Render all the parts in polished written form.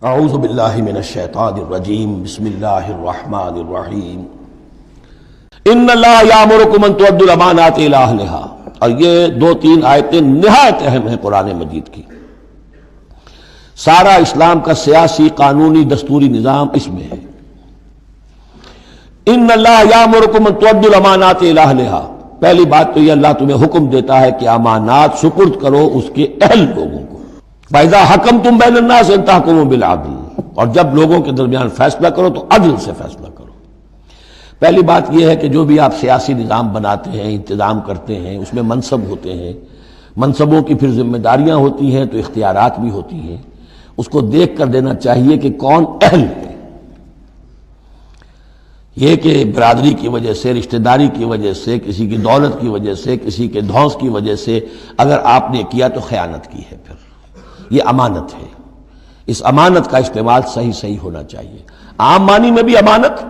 اعوذ باللہ من الشیطان الرجیم بسم اللہ الرحمن الرحیم ان اللہ یامرکم ان تؤدوا الامانات الی اہلہا۔ اور یہ دو تین آیتیں نہایت اہم ہیں قرآن مجید کی۔ سارا اسلام کا سیاسی قانونی دستوری نظام اس میں ہے۔ ان اللہ یامرکم ان تؤدوا الامانات الی اہلہا، پہلی بات تو یہ اللہ تمہیں حکم دیتا ہے کہ امانات سپرد کرو اس کے اہل لوگوں کو۔ فَإِذَا حَكَمْتُمْ بَيْنَ النَّاسِ أَن تَحْكُمُوا بِالْعَدْلِ، اور جب لوگوں کے درمیان فیصلہ کرو تو عدل سے فیصلہ کرو۔ پہلی بات یہ ہے کہ جو بھی آپ سیاسی نظام بناتے ہیں، انتظام کرتے ہیں، اس میں منصب ہوتے ہیں، منصبوں کی پھر ذمہ داریاں ہوتی ہیں تو اختیارات بھی ہوتی ہیں، اس کو دیکھ کر دینا چاہیے کہ کون اہل ہے۔ یہ کہ برادری کی وجہ سے، رشتہ داری کی وجہ سے، کسی کی دولت کی وجہ سے، کسی کے دھونس کی وجہ سے اگر آپ نے کیا تو خیانت کی ہے۔ پھر یہ امانت ہے، اس امانت کا استعمال صحیح ہونا چاہیے۔ عام معنی میں بھی امانت،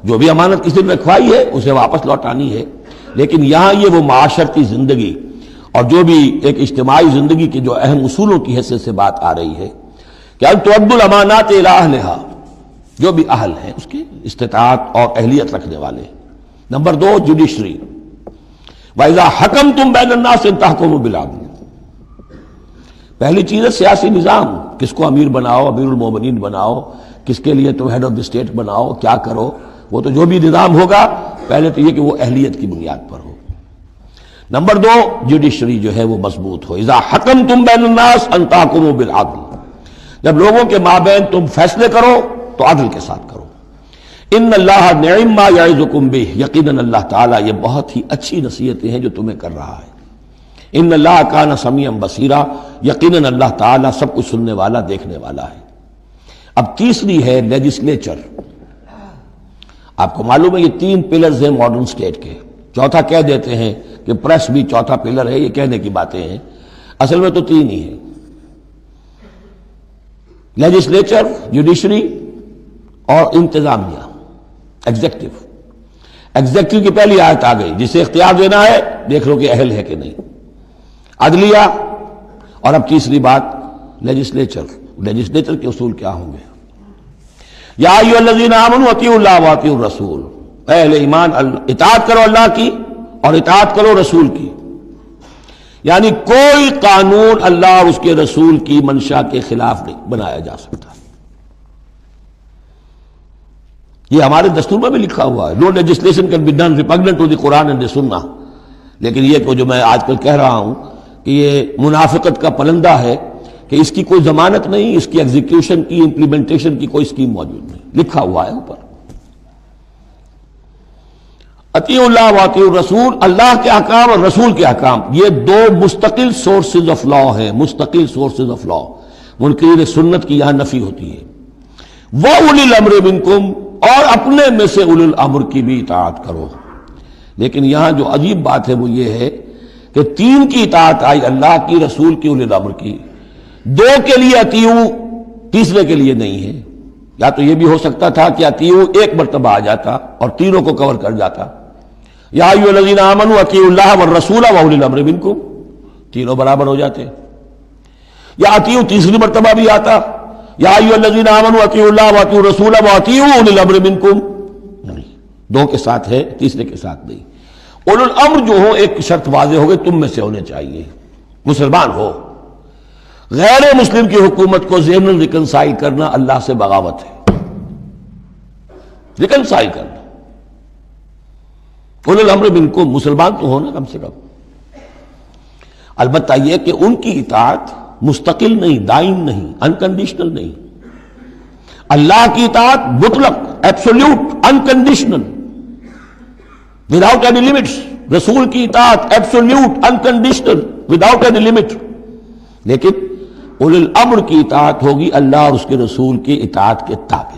جو بھی امانت کسی نے رکھوائی ہے اسے واپس لوٹانی ہے، لیکن یہاں یہ وہ معاشرتی زندگی اور جو بھی ایک اجتماعی زندگی کے جو اہم اصولوں کی حیثیت سے بات آ رہی ہے کہ ان تؤدوا الامانات الی اہلہا، جو بھی اہل ہیں اس کی استطاعت اور اہلیت رکھنے والے۔ نمبر دو، جوڈیشری۔ وَإِذَا حَكَمْتُمْ بَيْنَ النَّاسِ أَن تَحْكُمُوا بِالْعَدْلِ، پہلی چیز ہے سیاسی نظام، کس کو امیر بناؤ، امیر المومنین بناؤ، کس کے لیے تم ہیڈ آف دی اسٹیٹ بناؤ، کیا کرو، وہ تو جو بھی نظام ہوگا پہلے تو یہ کہ وہ اہلیت کی بنیاد پر ہو۔ نمبر دو، جوڈیشری جو ہے وہ مضبوط ہو۔ اذا حکمتم بین الناس ان تحکموا بالعدل، جب لوگوں کے مابین تم فیصلے کرو تو عدل کے ساتھ کرو۔ ان اللہ نعم ما یعظکم بہ، یقیناً اللہ تعالیٰ یہ بہت ہی اچھی نصیحتیں ہیں جو تمہیں کر رہا ہے۔ ان اللہ کان سمیعا بصیرا، یقیناً اللہ تعالیٰ سب کچھ سننے والا، دیکھنے والا ہے۔ اب تیسری ہے لیجسلیچر۔ آپ کو معلوم ہے یہ تین پلرز ہیں ماڈرن سٹیٹ کے، چوتھا کہہ دیتے ہیں کہ پریس بھی چوتھا پلر ہے، یہ کہنے کی باتیں ہیں، اصل میں تو تین ہی ہیں، لیجسلیچر، جوڈیشری اور انتظامیہ، ایگزیکٹو۔ ایگزیکٹو کی پہلی آیت آ گئی، جسے اختیار دینا ہے دیکھ لو کہ اہل ہے کہ نہیں، عدلیہ۔ اور اب تیسری بات لیجسلیچر۔ لیجسلیچر کے اصول کیا ہوں گے؟ یا ایھا الذین آمنوا اطیعوا اللہ واطیعوا الرسول، اے اہل ایمان اطاعت کرو اللہ کی اور اطاعت کرو رسول کی۔ یعنی کوئی قانون اللہ اور اس کے رسول کی منشا کے خلاف نہیں بنایا جا سکتا۔ یہ ہمارے دستور میں بھی لکھا ہوا ہے، no legislation can be done repugnant to the Quran and the Sunnah. لیکن یہ جو میں آج کل کہہ رہا ہوں کہ یہ منافقت کا پلندہ ہے کہ اس کی کوئی ضمانت نہیں، اس کی ایگزیکیوشن کی، امپلیمنٹیشن کی کوئی اسکیم موجود نہیں، لکھا ہوا ہے اوپر۔ اطیعوا اللہ واطیعوا الرسول، اللہ کے احکام اور رسول کے احکام، یہ دو مستقل سورسز آف لا ہیں، مستقل سورسز آف لا۔ منکرین سنت کی یہاں نفی ہوتی ہے۔ وَأُولِي الْأَمْرِ مِنْكُمْ، اور اپنے میں سے اولو الامر کی بھی اطاعت کرو۔ لیکن یہاں جو عجیب بات ہے وہ یہ ہے کہ تین کی اطاعت آئی، اللہ کی، رسول کی، اولی الامر کی، دو کے لیے اطیعوا، تیسرے کے لیے نہیں ہے۔ یا تو یہ بھی ہو سکتا تھا کہ اطیعوا ایک مرتبہ آ جاتا اور تینوں کو کور کر جاتا، یا ایھا الذین آمنوا اطیعوا اللہ والرسول واولی الامر منکم، تینوں برابر ہو جاتے۔ یا اطیعوا تیسری مرتبہ بھی آتا، یا ایھا الذین آمنوا اطیعوا اللہ واطیعوا الرسول واطیعوا اولی الامر منکم، نہیں، دو کے ساتھ ہے، تیسرے کے ساتھ نہیں۔ اولو الامر جو ہو ایک شرط واضح ہو گئی، تم میں سے ہونے چاہیے، مسلمان ہو۔ غیر مسلم کی حکومت کو ضمن ریکنسائل کرنا اللہ سے بغاوت ہے، ریکنسائل کرنا۔ اولو الامر منکم، مسلمان تو ہونا کم سے کم۔ البتہ یہ کہ ان کی اطاعت مستقل نہیں، دائم نہیں، انکنڈیشنل نہیں۔ اللہ کی اطاعت مطلق، absolute, unconditional, without any limits. رسول کی اطاعت absolute, unconditional, without any limit. لیکن اولو الامر کی اطاعت ہوگی اللہ اور اس کے رسول کی اطاعت کے تابع۔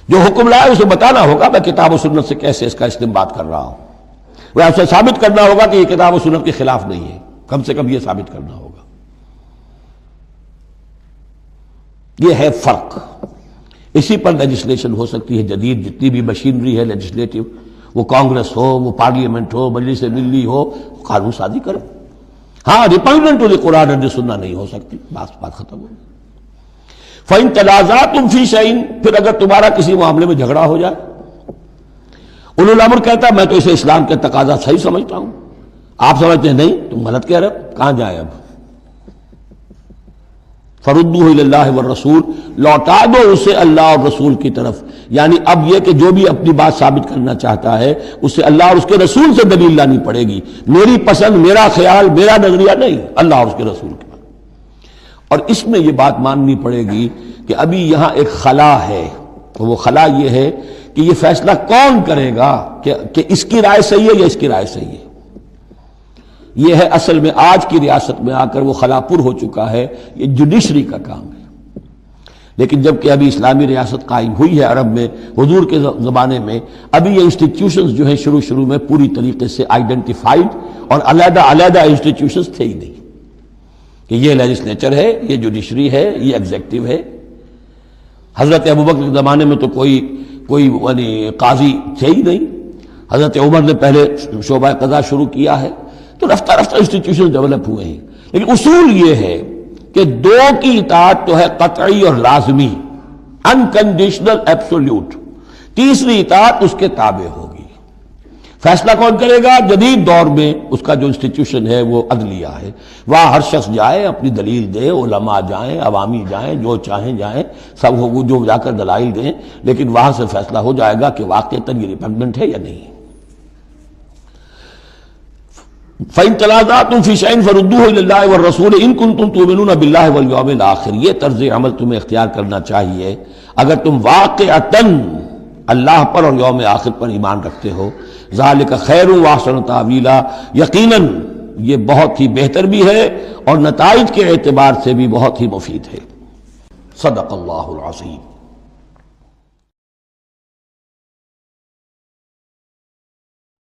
جو حکم لائے اسے بتانا ہوگا، میں کتاب و سنت سے کیسے اس کا استنباط کر رہا ہوں، وہ اسے ثابت کرنا ہوگا کہ یہ کتاب و سنت کے خلاف نہیں ہے، کم سے کم یہ ثابت کرنا ہوگا۔ یہ ہے فرق۔ اسی پر لیجسلیشن ہو سکتی ہے جدید، جتنی بھی مشینری ہے لیجسلیٹو، وہ کانگریس ہو، وہ پارلیمنٹ ہو، مجلس ملی ہو، قانون سازی کرو۔ ہاں ریپگننٹ to the Quran and the سنہ نہیں ہو سکتی، بات ختم ہو۔ فَإِن تَنَازَعْتُمْ فِي شَيْءٍ، پھر اگر تمہارا کسی معاملے میں جھگڑا ہو جائے. اولو الامر کہتا ہے میں تو اسے اسلام کے تقاضا صحیح سمجھتا ہوں، آپ سمجھتے ہیں نہیں تم غلط کہہ رہے ہو، کہاں جائیں اب؟ فَرُدُّوهُ إِلَى اللَّهِ وَالرَّسُولِ، لوٹا دو اسے اللہ اور رسول کی طرف. یعنی اب یہ کہ جو بھی اپنی بات ثابت کرنا چاہتا ہے اسے اللہ اور اس کے رسول سے دلیل لانی پڑے گی، میری پسند، میرا خیال، میرا نظریہ نہیں، اللہ اور اس کے رسول کے بعد. اور اس میں یہ بات ماننی پڑے گی کہ ابھی یہاں ایک خلا ہے، وہ خلا یہ ہے کہ یہ فیصلہ کون کرے گا کہ اس کی رائے صحیح ہے یا اس کی رائے صحیح ہے. یہ ہے اصل میں آج کی ریاست میں آ کر وہ خلا پر ہو چکا ہے، یہ جوڈیشری کا کام ہے. لیکن جب کہ ابھی اسلامی ریاست قائم ہوئی ہے عرب میں حضور کے زمانے میں، ابھی یہ انسٹیٹیوشنز جو ہیں شروع میں پوری طریقے سے آئیڈینٹیفائڈ اور علیحدہ علیحدہ انسٹیٹیوشنز تھے ہی نہیں کہ یہ لیجسلیچر ہے، یہ جوڈیشری ہے، یہ ایگزیکٹو ہے. حضرت ابوبکر کے زمانے میں تو کوئی یعنی قاضی تھے ہی نہیں. حضرت عمر نے پہلے شعبہ قضا شروع کیا ہے، تو رفتہ رفتہ انسٹیٹیوشن ڈیولپ ہوئے ہیں. لیکن اصول یہ ہے کہ دو کی اطاعت تو ہے قطعی اور لازمی، انکنڈیشنل ایبسولوٹ. تیسری اطاعت اس کے تابع ہوگی. فیصلہ کون کرے گا؟ جدید دور میں اس کا جو انسٹیٹیوشن ہے وہ عدلیہ ہے. وہاں ہر شخص جائے، اپنی دلیل دے، علماء جائیں، عوامی جائیں، جو چاہیں جائیں، سب ہو جو جا کر دلائل دیں، لیکن وہاں سے فیصلہ ہو جائے گا کہ واقعتاً یہ ریپگننٹ ہے یا نہیں. فَإِن تَنَازَعْتُمْ فِي شَيْءٍ فَرُدُّوهُ إِلَى اللَّهِ وَالرَّسُولِ إِن كُنتُمْ تُؤْمِنُونَ بِاللَّهِ وَالْيَوْمِ الْآخِرِ. یہ طرز عمل تمہیں اختیار کرنا چاہیے اگر تم واقعتاً اللہ پر اور یوم آخر پر ایمان رکھتے ہو. ذَلِكَ خَيْرٌ وَأَحْسَنُ تَأْوِيلًا، یقیناً یہ بہت ہی بہتر بھی ہے اور نتائج کے اعتبار سے بھی بہت ہی مفید ہے. صدق اللہ العظیم.